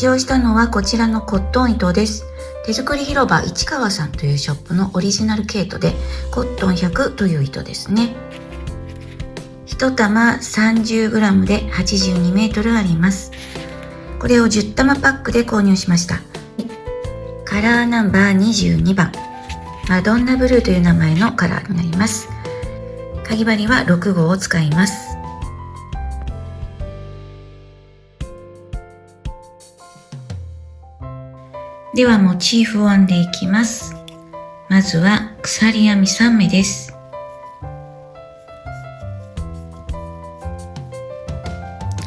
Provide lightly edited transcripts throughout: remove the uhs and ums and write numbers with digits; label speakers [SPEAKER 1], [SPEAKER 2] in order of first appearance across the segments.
[SPEAKER 1] 使用したのはこちらのコットン糸です。手作り広場市川さんというショップのオリジナル毛糸でコットン100という糸ですね。1玉 30g で 82m あります。これを10玉パックで購入しました。カラーナンバー22番マドンナブルーという名前のカラーになります。かぎ針は6号を使います。ではモチーフを編んでいきます。まずは鎖編み3目です。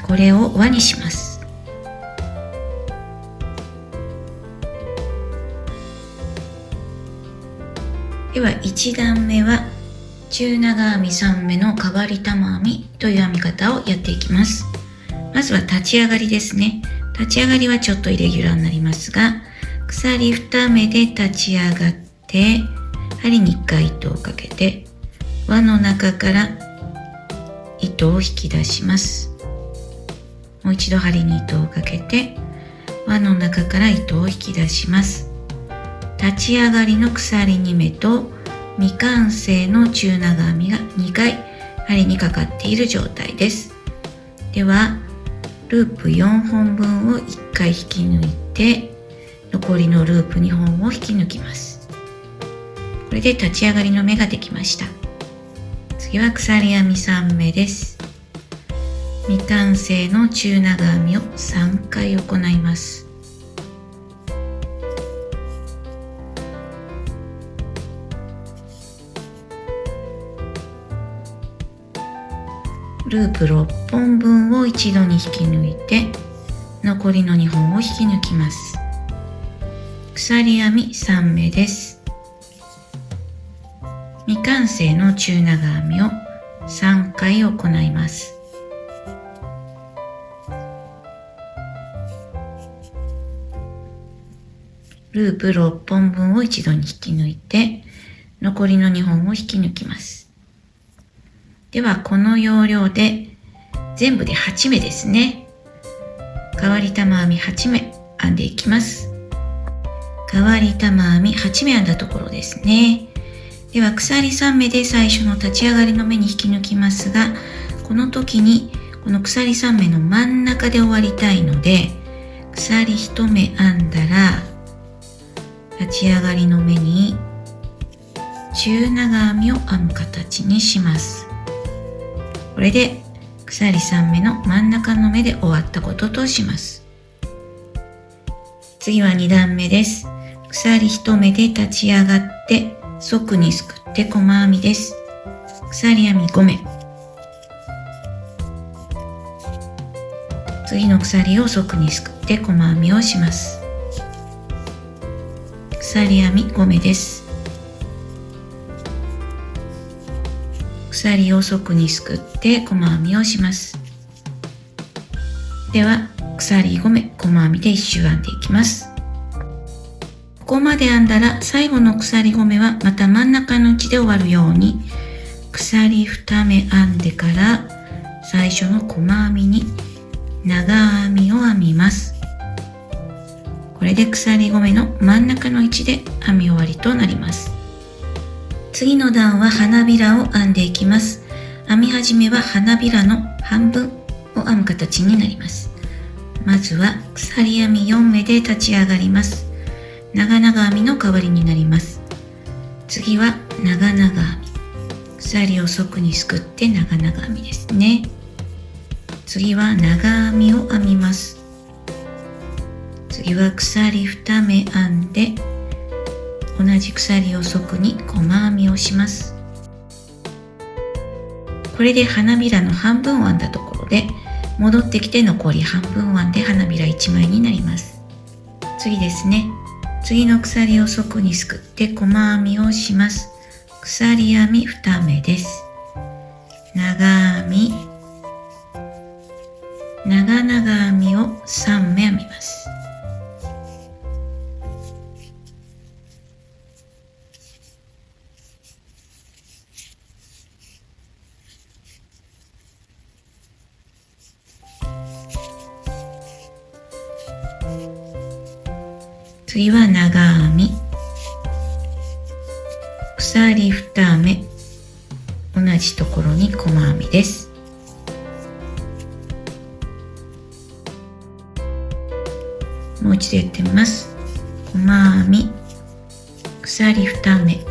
[SPEAKER 1] これを輪にします。では1段目は中長編み3目の変わり玉編みという編み方をやっていきます。まずは立ち上がりですね。立ち上がりはちょっとイレギュラーになりますが、鎖2目で立ち上がって針に1回糸をかけて輪の中から糸を引き出します。もう一度針に糸をかけて輪の中から糸を引き出します。立ち上がりの鎖2目と未完成の中長編みが2回針にかかっている状態です。ではループ4本分を1回引き抜いて残りのループ2本を引き抜きます。これで立ち上がりの目ができました。次は鎖編み3目です。未完成の中長編みを3回行います。ループ6本分を一度に引き抜いて残りの2本を引き抜きます。鎖編み3目です。未完成の中長編みを3回行います。ループ6本分を一度に引き抜いて残りの2本を引き抜きます。ではこの要領で全部で8目ですね。変わり玉編み8目編んでいきます。変わり玉編み8目編んだところですね。では鎖3目で最初の立ち上がりの目に引き抜きますが、この時にこの鎖3目の真ん中で終わりたいので、鎖1目編んだら立ち上がりの目に中長編みを編む形にします。これで鎖3目の真ん中の目で終わったこととします。次は2段目です。鎖1目で立ち上がって側にすくって細編みです。鎖編み5目。次の鎖を側にすくって細編みをします。鎖編み5目です。鎖を側にすくって細編みをします。では鎖5目細編みで1周編んでいきます。ここまで編んだら最後の鎖5目はまた真ん中の位置で終わるように鎖2目編んでから最初の細編みに長編みを編みます。これで鎖5目の真ん中の位置で編み終わりとなります。次の段は花びらを編んでいきます。編み始めは花びらの半分を編む形になります。まずは鎖編み4目で立ち上がります。長々編みの代わりになります。次は長々編み。鎖を側にすくって長々編みですね。次は長編みを編みます。次は鎖2目編んで同じ鎖を側に細編みをします。これで花びらの半分を編んだところで戻ってきて残り半分を編んで花びら1枚になります。次ですね。次の鎖を側にすくって細編みをします。鎖編み2目です。長編み、長々編みを3目編みます。次は長編み、鎖2目、同じところに細編みです。もう一度やってみます。細編み、鎖2目、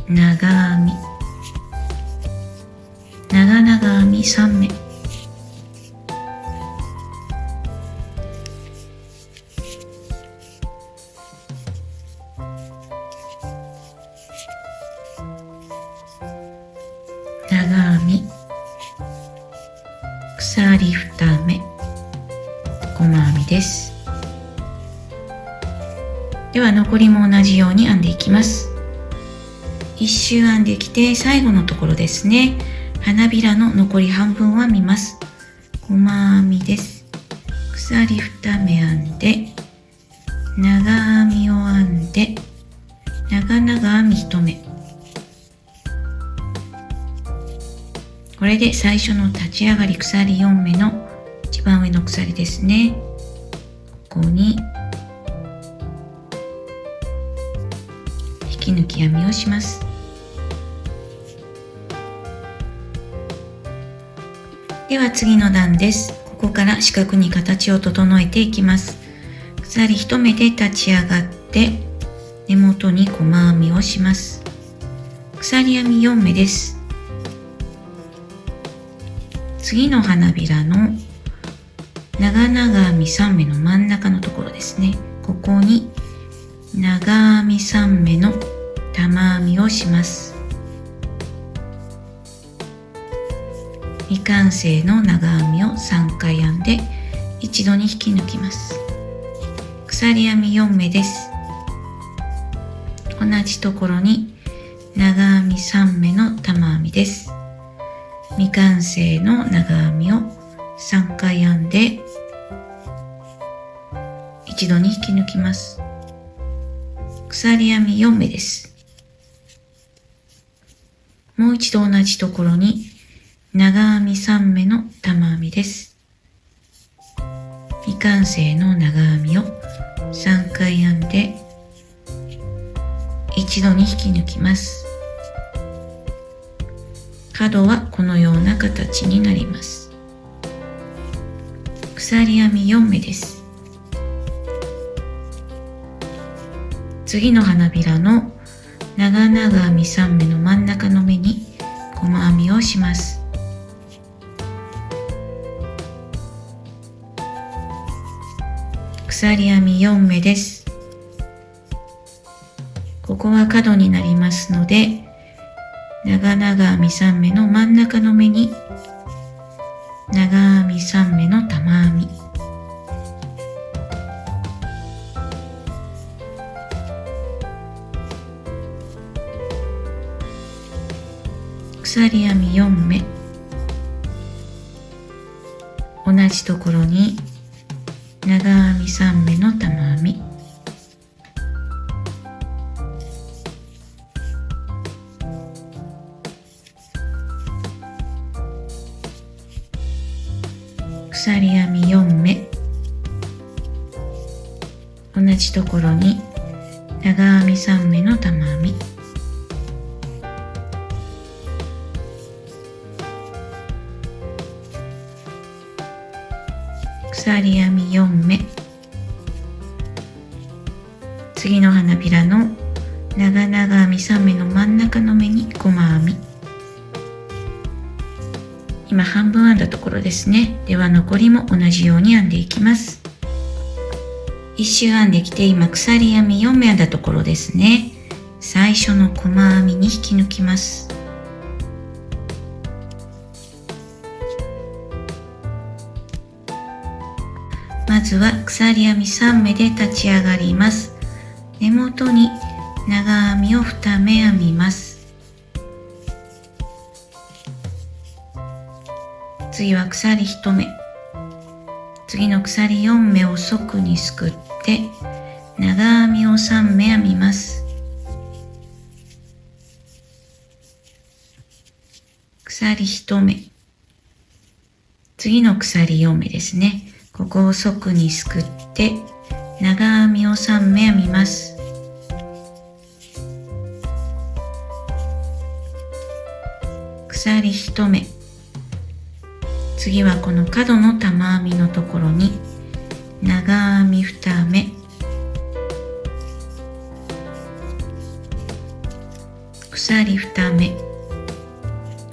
[SPEAKER 1] 長編み、長々編み3目、長編み、鎖2目、細編みです。では残りも同じように編んでいきます。一周編んできて最後のところですね。花びらの残り半分は編みます。細編みです。鎖2目編んで、長編みを編んで、長々編み1目。これで最初の立ち上がり鎖4目の一番上の鎖ですね。ここに引き抜き編みをします。では次の段です。ここから四角に形を整えていきます。鎖1目で立ち上がって根元に細編みをします。鎖編み4目です。次の花びらの長々編み3目の真ん中のところですね。ここに長編み3目の玉編みをします。未完成の長編みを3回編んで一度に引き抜きます。鎖編み4目です。同じところに長編み3目の玉編みです。未完成の長編みを3回編んで一度に引き抜きます。鎖編み4目です。もう一度同じところに長編み3目の玉編みです。未完成の長編みを3回編んで一度に引き抜きます。角はこのような形になります。鎖編み4目です。次の花びらの長々編み3目の真ん中の目に細編みをします。鎖編み4目です。ここは角になりますので、長々編み3目の真ん中の目に長編み3目の玉編み、鎖編み4目、同じところに長編み3目の玉編み、鎖編み4目、同じところに長編み3目の玉編み、鎖編み4目、次の花びらの長々編み3目の真ん中の目に細編み、今半分編んだところですね。では残りも同じように編んでいきます。一周編んできて今鎖編み4目編んだところですね。最初の細編みに引き抜きます。まずは鎖編み3目で立ち上がります。根元に長編みを2目編みます。次は鎖1目、次の鎖4目を側にすくって長編みを3目編みます。鎖1目、次の鎖4目ですね。ここを側にすくって長編みを3目編みます。鎖1目。次はこの角の玉編みのところに長編み2目、鎖2目、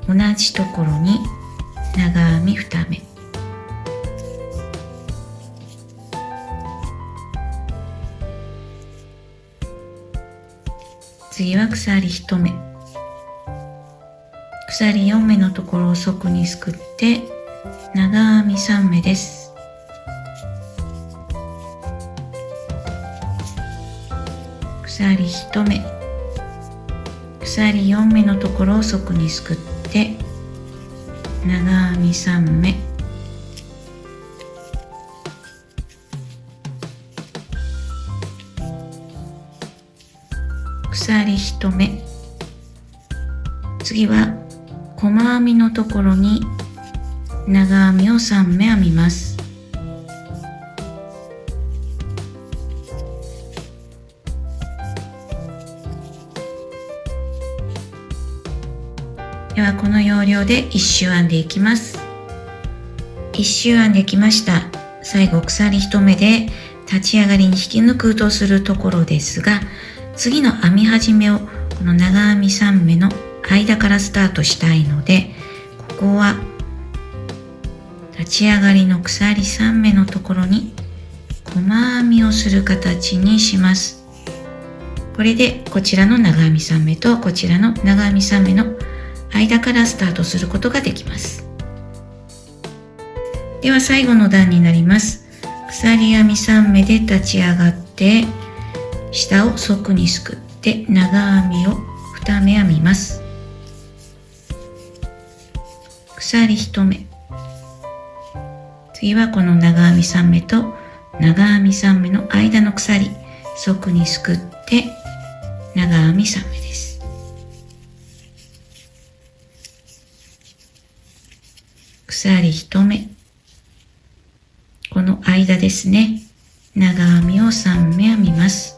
[SPEAKER 1] 同じところに長編み2目、次は鎖1目、鎖4目のところを側にすくって長編み3目です。鎖1目、鎖4目のところを側にすくって長編み3目、鎖1目。次は細編みのところに長編みを3目編みます。ではこの要領で1周編んでいきます。1周編んできました。最後鎖1目で立ち上がりに引き抜くとするところですが、次の編み始めをこの長編み3目の間からスタートしたいので、ここは立ち上がりの鎖3目のところに細編みをする形にします。これでこちらの長編み3目とこちらの長編み3目の間からスタートすることができます。では最後の段になります。鎖編み3目で立ち上がって下を側にすくって長編みを2目編みます。鎖1目。次はこの長編み3目と長編み3目の間の鎖、側にすくって長編み3目です。鎖1目。この間ですね。長編みを3目編みます。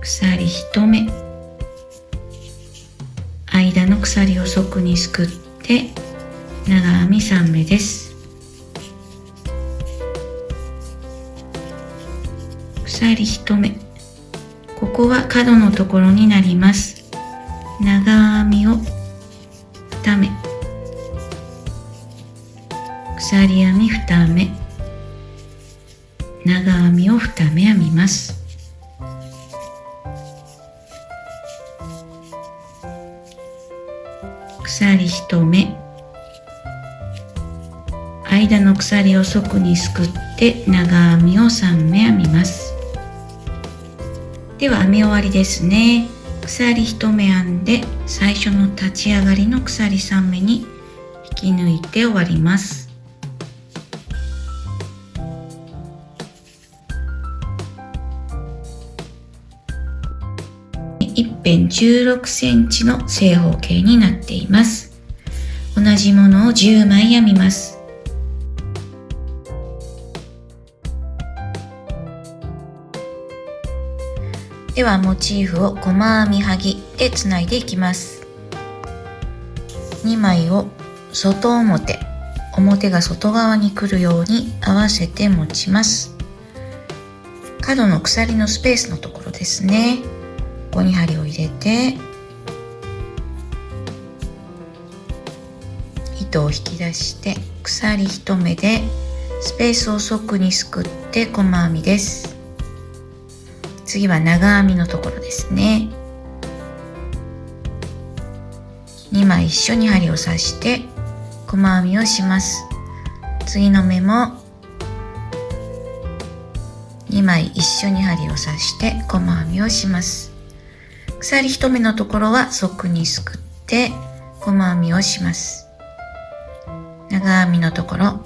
[SPEAKER 1] 鎖1目。間の鎖を側にすくって長編み3目です。鎖1目。ここは角のところになります。長編みを2目、鎖編み2目、長編みを2目編みます。鎖1目。間の鎖を側にすくって長編みを3目編みます。では編み終わりですね。鎖1目編んで最初の立ち上がりの鎖3目に引き抜いて終わります。一辺16センチの正方形になっています。同じものを10枚編みます。ではモチーフを細編みはぎでつないでいきます。2枚を外表、表が外側に来るように合わせて持ちます。角の鎖のスペースのところですね。ここに針を入れて糸を引き出して鎖1目でスペースを側にすくって細編みです。次は長編みのところですね。2枚一緒に針を刺して細編みをします。次の目も2枚一緒に針を刺して細編みをします。鎖1目のところは側にすくって細編みをします。長編みのところ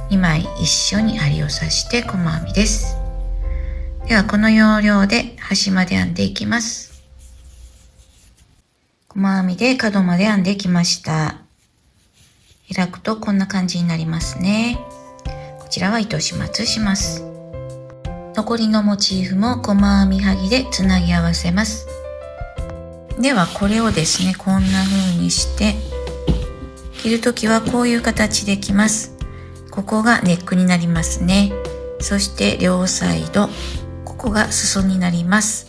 [SPEAKER 1] 2枚一緒に針を刺して細編みです。ではこの要領で端まで編んでいきます。細編みで角まで編んできました。開くとこんな感じになりますね。こちらは糸始末します。残りのモチーフも細編みはぎでつなぎ合わせます。ではこれをですね、こんな風にして切るときはこういう形できます。ここがネックになりますね。そして両サイド、ここが裾になります。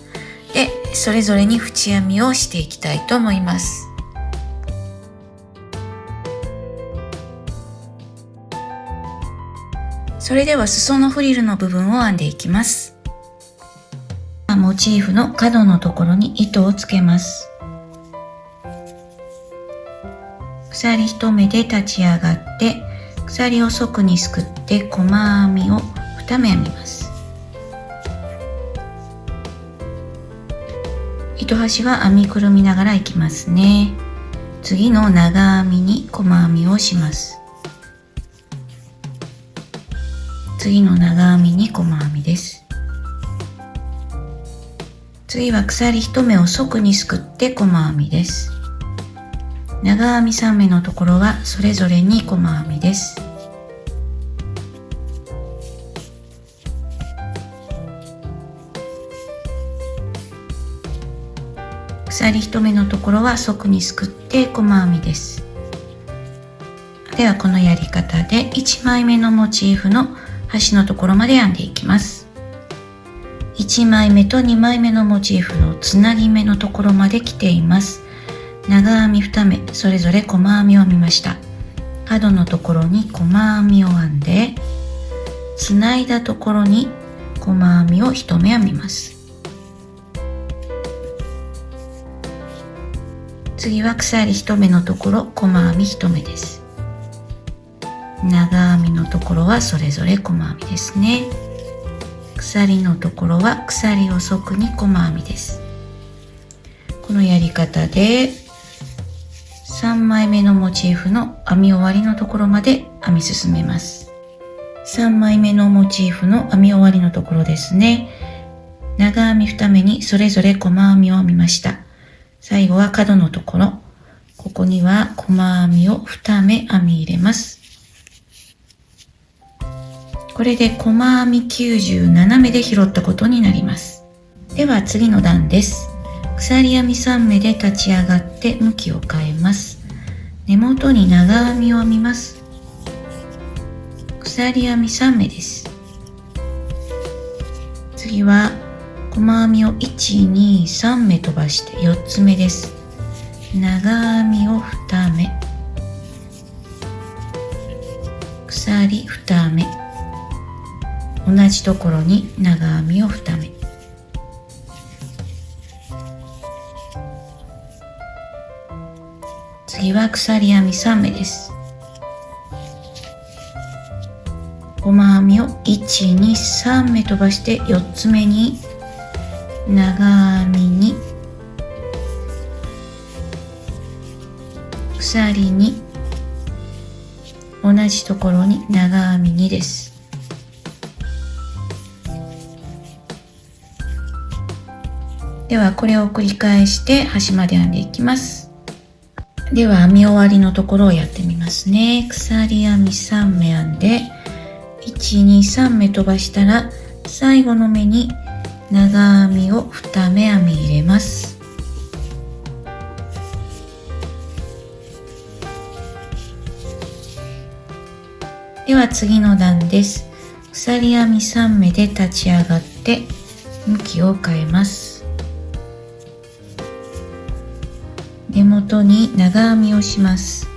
[SPEAKER 1] で、それぞれに縁編みをしていきたいと思います。それでは裾のフリルの部分を編んでいきます。モチーフの角のところに糸をつけます。鎖1目で立ち上がって鎖を側にすくって細編みを2目編みます。糸端は編みくるみながらいきますね。次の長編みに細編みをします。次の長編みに細編みです。次は鎖1目を側にすくって細編みです。長編み3目のところはそれぞれに細編みです。鎖1目のところは側にすくって細編みです。ではこのやり方で1枚目のモチーフの端のところまで編んでいきます。1枚目と2枚目のモチーフのつなぎ目のところまで来ています。長編み2目それぞれ細編みを編みました。角のところに細編みを編んで、つないだところに細編みを1目編みます。次は鎖1目のところ細編み1目です。長編みのところはそれぞれ細編みですね。鎖のところは鎖を側に細編みです。このやり方で3枚目のモチーフの編み終わりのところまで編み進めます。3枚目のモチーフの編み終わりのところですね。長編み2目にそれぞれ細編みを編みました。最後は角のところ、ここには細編みを2目編み入れます。これで細編み97目で拾ったことになります。では次の段です。鎖編み3目で立ち上がって向きを変えます。根元に長編みを編みます。鎖編み3目です。次は細編みを1、2、3目飛ばして4つ目です。長編みを2目、鎖2目、同じところに長編みを2目、次は鎖編み3目です。細編みを1、2、3目飛ばして4つ目に長編みに鎖に、同じところに長編み2です。ではこれを繰り返して端まで編んでいきます。では編み終わりのところをやってみますね。鎖編み3目編んで1、2、3目飛ばしたら最後の目に長編みを2目編み入れます。では次の段です。鎖編み3目で立ち上がって向きを変えます。根元に長編みをします。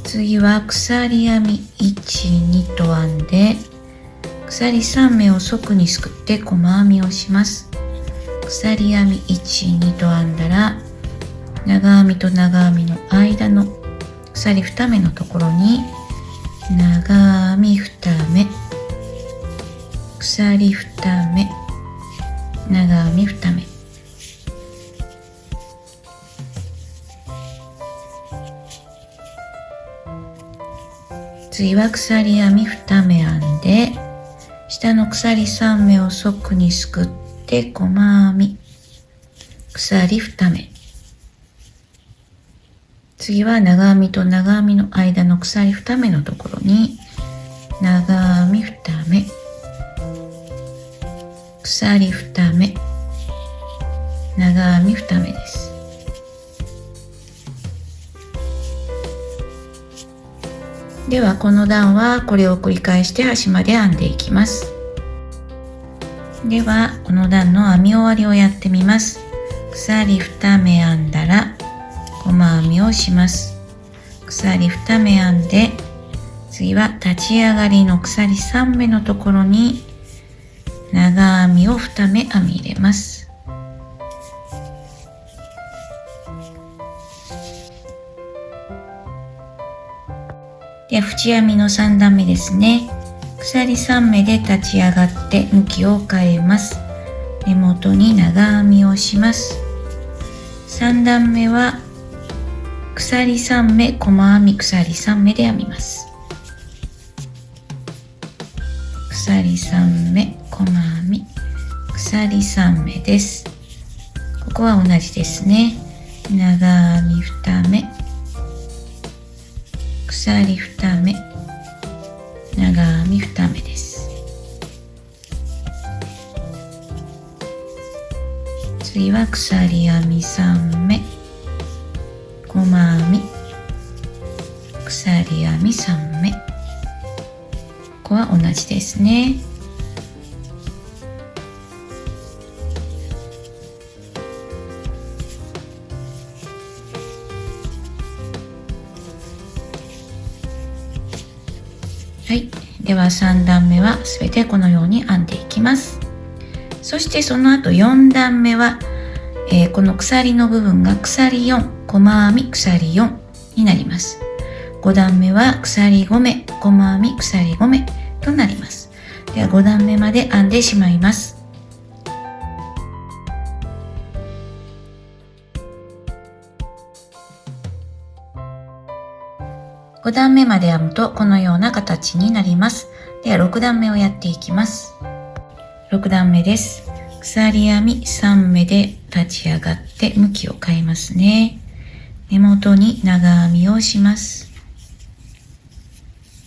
[SPEAKER 1] 次は鎖編み1、2と編んで鎖3目を側にすくって細編みをします。鎖編み1、2と編んだら長編みと長編みの間の鎖2目のところに長編み2目、鎖2目、長編み2目、次は鎖編み2目編んで下の鎖3目を側にすくって細編み、鎖2目、次は長編みと長編みの間の鎖2目のところに長編み2目、鎖2目、長編み2目です。ではこの段はこれを繰り返して端まで編んでいきます。ではこの段の編み終わりをやってみます。鎖2目編んだら細編みをします。鎖2目編んで、次は立ち上がりの鎖3目のところに長編みを2目編み入れます。では縁編みの3段目ですね。鎖3目で立ち上がって向きを変えます。根元に長編みをします。3段目は鎖3目細編み、鎖3目で編みます。鎖3目細編み、鎖3目です。ここは同じですね。長編み2目、鎖2目、長編み2目です。次は鎖編み3目、細編み、鎖編み3目、ここは同じですね。はい、では3段目はすべてこのように編んでいきます。そしてその後4段目は、この鎖の部分が鎖4、細編み、鎖4になります。5段目は鎖5目、細編み、鎖5目となります。では5段目まで編んでしまいます。5段目まで編むとこのような形になります。では6段目をやっていきます。6段目です。鎖編み3目で立ち上がって向きを変えますね。根元に長編みをします。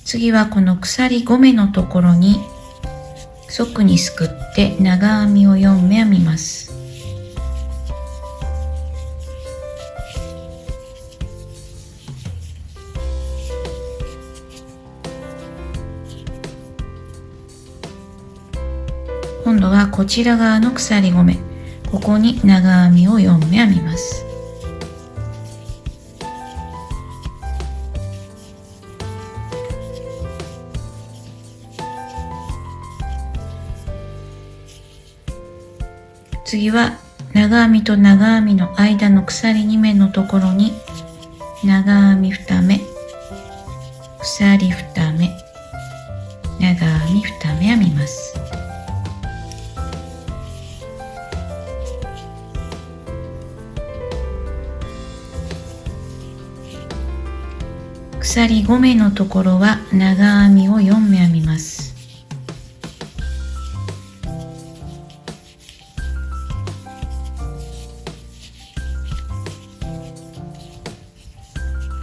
[SPEAKER 1] 次はこの鎖5目のところに側にすくって長編みを4目編みます。今度はこちら側の鎖5目、ここに長編みを4目編みます。次は長編みと長編みの間の鎖2目のところに長編み2目、鎖2目、長編み2目編みます。鎖5目のところは長編みを4目編みます。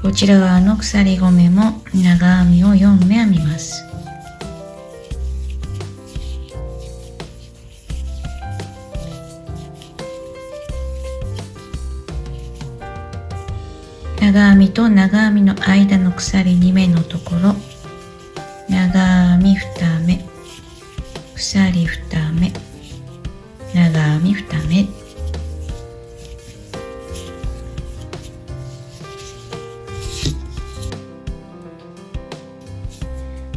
[SPEAKER 1] こちら側の鎖5目も長編みを4目編みます。長編みと長編みの間の鎖2目のところ、長編み2目、鎖2目、長編み2目。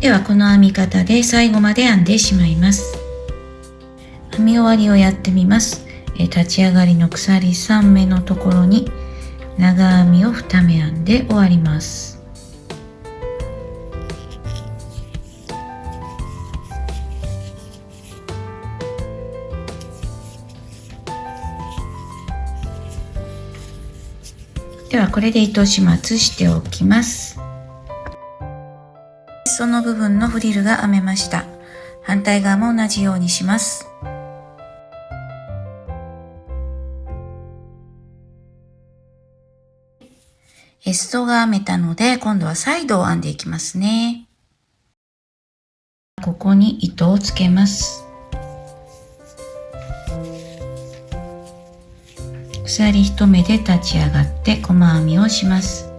[SPEAKER 1] ではこの編み方で最後まで編んでしまいます。編み終わりをやってみます。立ち上がりの鎖3目のところに長編みを2目編んで終わります。ではこれで糸始末しておきます。その部分のフリルが編めました。反対側も同じようにします。裾が編めたので、今度はサイドを編んでいきますね。ここに糸をつけます。鎖1目で立ち上がって細編みをします。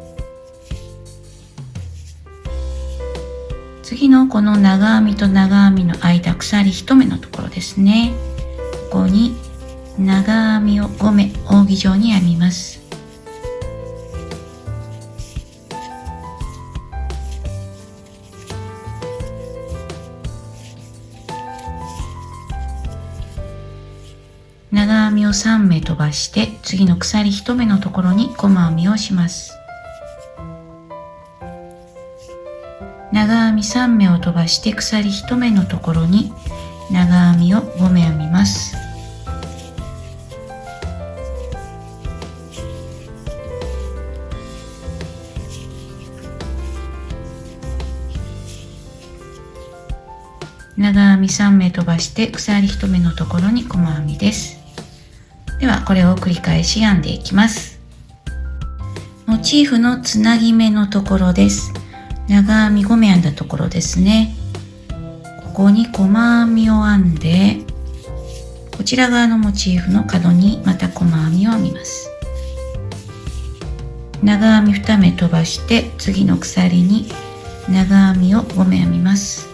[SPEAKER 1] 次のこの長編みと長編みの間、鎖1目のところですね。ここに長編みを5目扇状に編みます。長編みを3目飛ばして次の鎖1目のところに細編みをします。長編み3目を飛ばして鎖1目のところに長編みを5目編みます。長編み3目飛ばして鎖1目のところに細編みです。ではこれを繰り返し編んでいきます。モチーフのつなぎ目のところです。長編み5目編んだところですね。ここに細編みを編んで、こちら側のモチーフの角にまた細編みを編みます。長編み2目飛ばして次の鎖に長編みを5目編みます。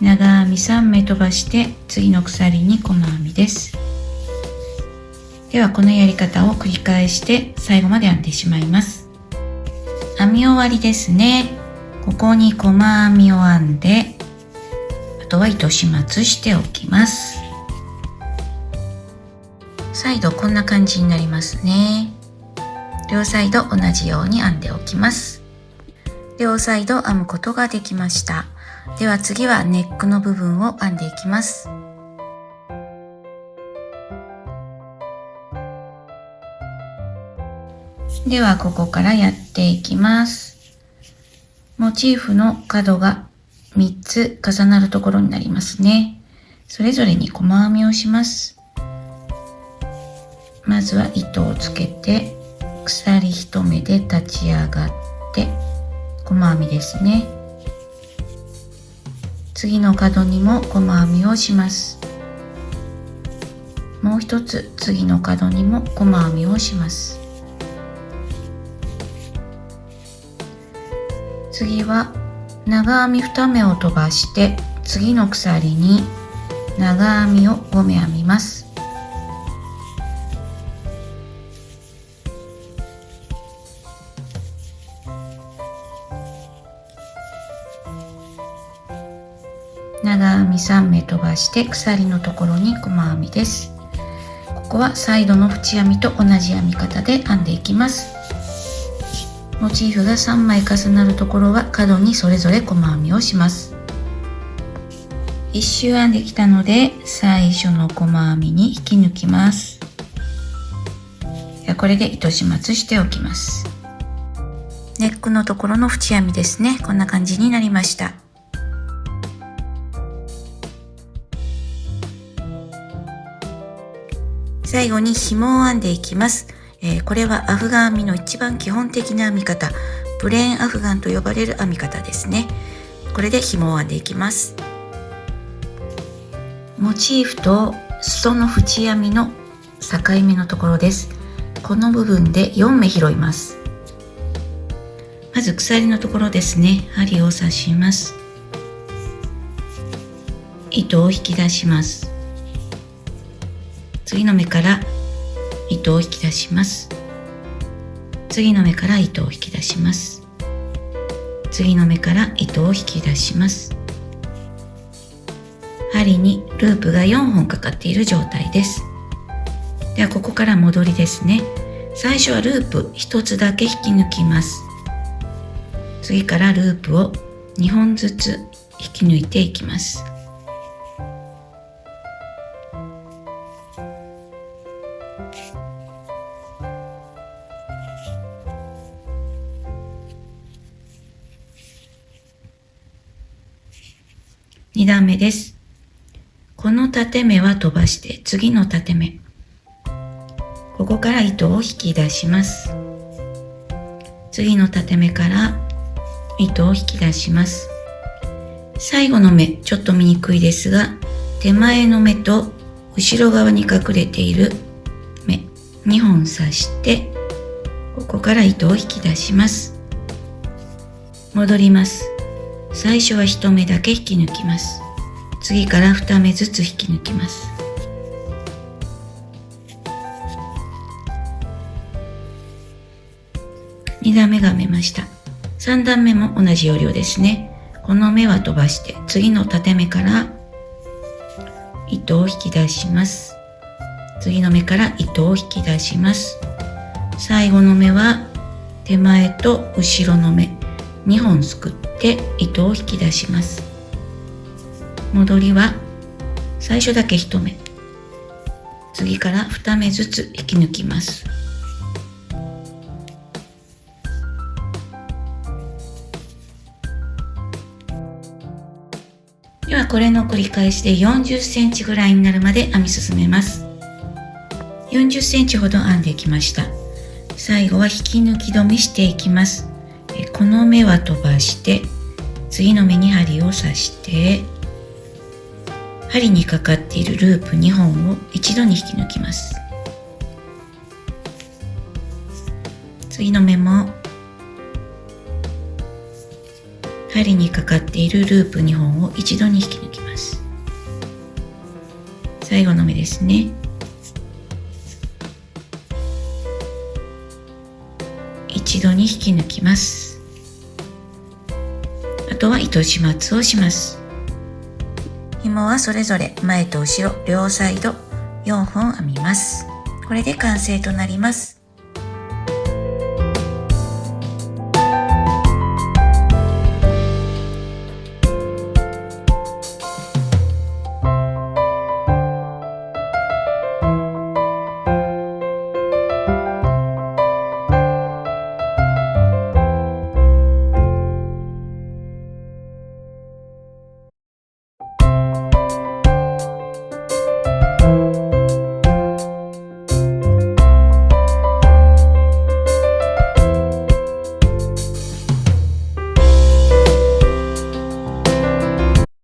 [SPEAKER 1] 長編み3目飛ばして次の鎖に細編みです。ではこのやり方を繰り返して最後まで編んでしまいます。編み終わりですね。ここに細編みを編んで、あとは糸始末しておきます。サイドこんな感じになりますね。両サイド同じように編んでおきます。両サイド編むことができました。では次はネックの部分を編んでいきます。ではここからやっていきます。モチーフの角が3つ重なるところになりますね。それぞれに細編みをします。まずは糸をつけて鎖1目で立ち上がって細編みですね。次の角にも細編みをします。もう一つ次の角にも細編みをします。次は長編み2目を飛ばして次の鎖に長編みを5目編みます。長編み3目飛ばして鎖のところに細編みです。ここはサイドの縁編みと同じ編み方で編んでいきます。モチーフが3枚重なるところは角にそれぞれ細編みをします。1周編んできたので最初の細編みに引き抜きます。これで糸始末しておきます。ネックのところの縁編みですね。こんな感じになりました。最後に紐を編んでいきます。これはアフガン編みの一番基本的な編み方、プレーンアフガンと呼ばれる編み方ですね。これで紐を編んでいきます。モチーフと裾の縁編みの境目のところです。この部分で4目拾います。まず鎖のところですね。針を刺します。糸を引き出します。次の目から糸を引き出します。次の目から糸を引き出します。次の目から糸を引き出します。針にループが4本かかっている状態です。ではここから戻りですね。最初はループ1つだけ引き抜きます。次からループを2本ずつ引き抜いていきます。2段目です。この縦目は飛ばして次の縦目。ここから糸を引き出します。次の縦目から糸を引き出します。最後の目、ちょっと見にくいですが、手前の目と後ろ側に隠れている目2本刺して、ここから糸を引き出します。戻ります。最初は1目だけ引き抜きます。次から2目ずつ引き抜きます。2段目が編めました。3段目も同じ要領ですね。この目は飛ばして次の縦目から糸を引き出します。次の目から糸を引き出します。最後の目は手前と後ろの目2本すくって糸を引き出します。戻りは最初だけ1目、次から2目ずつ引き抜きます。ではこれの繰り返しで40センチぐらいになるまで編み進めます。40センチほど編んできました。最後は引き抜き止めしていきます。この目は飛ばして次の目に針を刺して、針にかかっているループ2本を一度に引き抜きます。次の目も針にかかっているループ2本を一度に引き抜きます。最後の目ですね。一度に引き抜きます。あとは糸始末をします。紐はそれぞれ前と後ろ両サイド4本編みます。これで完成となります。